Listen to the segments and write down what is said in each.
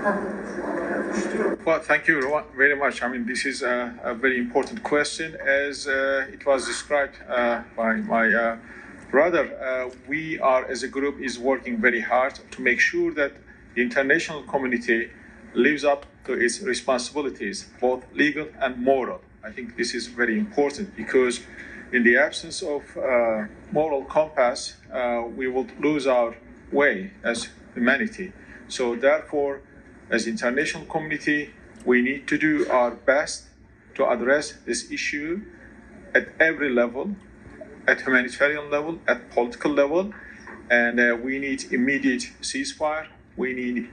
Well, thank you very much. I mean, this is a very important question. As it was described by my brother, we are, as a group, is working very hard to make sure that the international community lives up to its responsibilities, both legal and moral. I think this is very important because in the absence of moral compass, we would lose our way as humanity. So therefore, as international community, we need to do our best to address this issue at every level, at humanitarian level, at political level, and we need immediate ceasefire, we need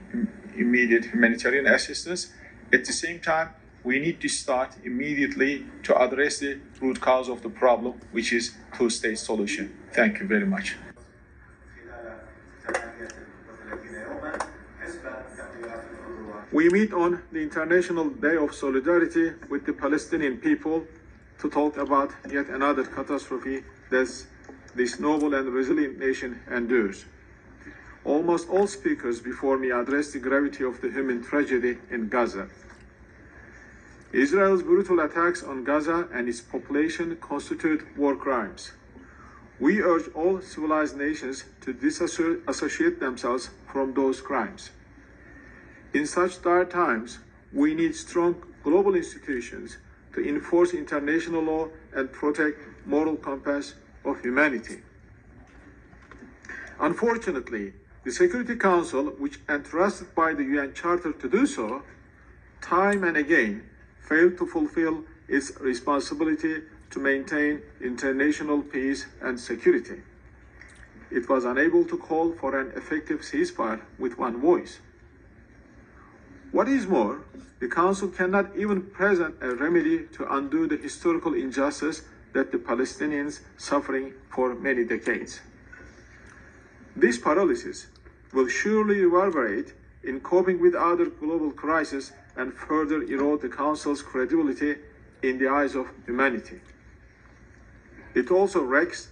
immediate humanitarian assistance. At the same time, we need to start immediately to address the root cause of the problem, which is two-state solution. Thank you very much. We meet on the International Day of Solidarity with the Palestinian people to talk about yet another catastrophe that this noble and resilient nation endures. Almost all speakers before me addressed the gravity of the human tragedy in Gaza. Israel's brutal attacks on Gaza and its population constitute war crimes. We urge all civilized nations to disassociate themselves from those crimes. In such dire times, we need strong global institutions to enforce international law and protect moral compass of humanity. Unfortunately, the Security Council, which entrusted by the UN Charter to do so, time and again failed to fulfill its responsibility to maintain international peace and security. It was unable to call for an effective ceasefire with one voice. What is more, the Council cannot even present a remedy to undo the historical injustice that the Palestinians suffering for many decades. This paralysis will surely reverberate in coping with other global crises and further erode the Council's credibility in the eyes of humanity. It also wrecks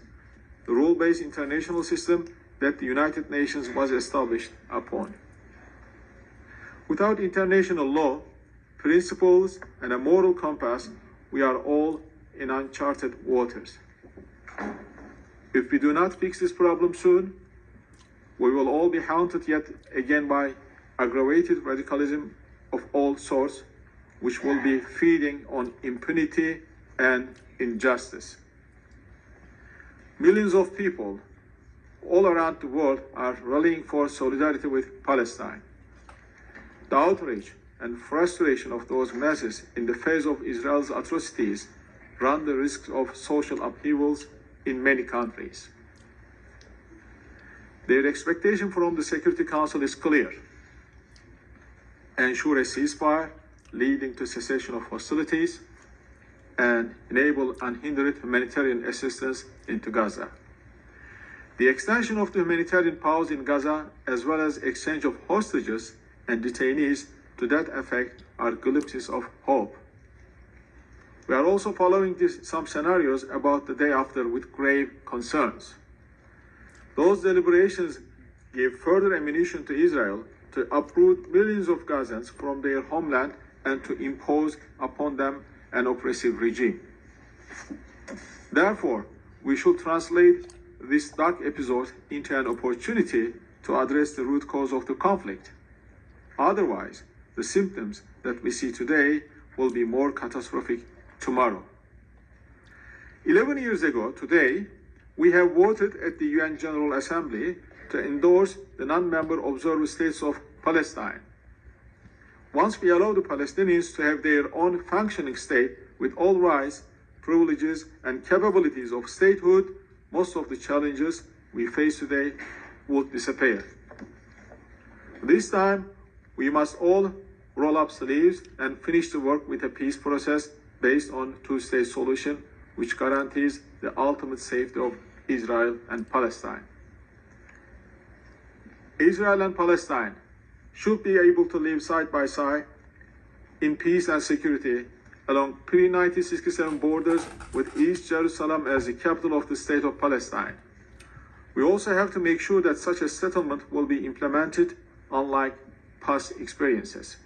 the rule-based international system that the United Nations was established upon. Without international law, principles, and a moral compass, we are all in uncharted waters. If we do not fix this problem soon, we will all be haunted yet again by aggravated radicalism of all sorts, which will be feeding on impunity and injustice. Millions of people all around the world are rallying for solidarity with Palestine. The outrage and frustration of those masses in the face of Israel's atrocities run the risk of social upheavals in many countries. Their expectation from the Security Council is clear: ensure a ceasefire leading to cessation of hostilities and enable unhindered humanitarian assistance into Gaza. The extension of the humanitarian pause in Gaza, as well as exchange of hostages and detainees to that effect, are glimpses of hope. We are also following some scenarios about the day after with grave concerns. Those deliberations give further ammunition to Israel to uproot millions of Gazans from their homeland and to impose upon them an oppressive regime. Therefore, we should translate this dark episode into an opportunity to address the root cause of the conflict. Otherwise, the symptoms that we see today will be more catastrophic tomorrow. 11 years ago today, we have voted at the UN General Assembly to endorse the non-member observer states of Palestine. Once we allow the Palestinians to have their own functioning state with all rights, privileges, and capabilities of statehood, most of the challenges we face today would disappear. This time, we must all roll up sleeves and finish the work with a peace process based on two-state solution, which guarantees the ultimate safety of Israel and Palestine. Israel and Palestine should be able to live side by side in peace and security along pre-1967 borders with East Jerusalem as the capital of the state of Palestine. We also have to make sure that such a settlement will be implemented, unlike past experiences.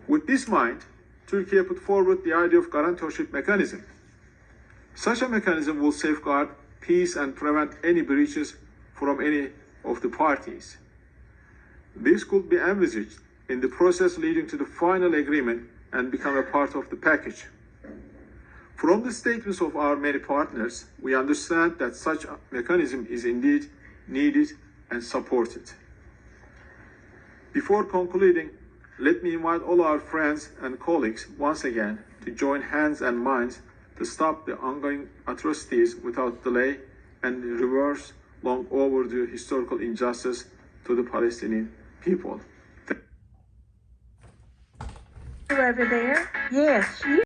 With this in mind, Turkey put forward the idea of guarantorship mechanism. Such a mechanism will safeguard peace and prevent any breaches from any of the parties. This could be envisaged in the process leading to the final agreement and become a part of the package. From the statements of our many partners, we understand that such a mechanism is indeed needed and supported. Before concluding, let me invite all our friends and colleagues once again to join hands and minds to stop the ongoing atrocities without delay and reverse long overdue historical injustice to the Palestinian people. You over there? Yes, you.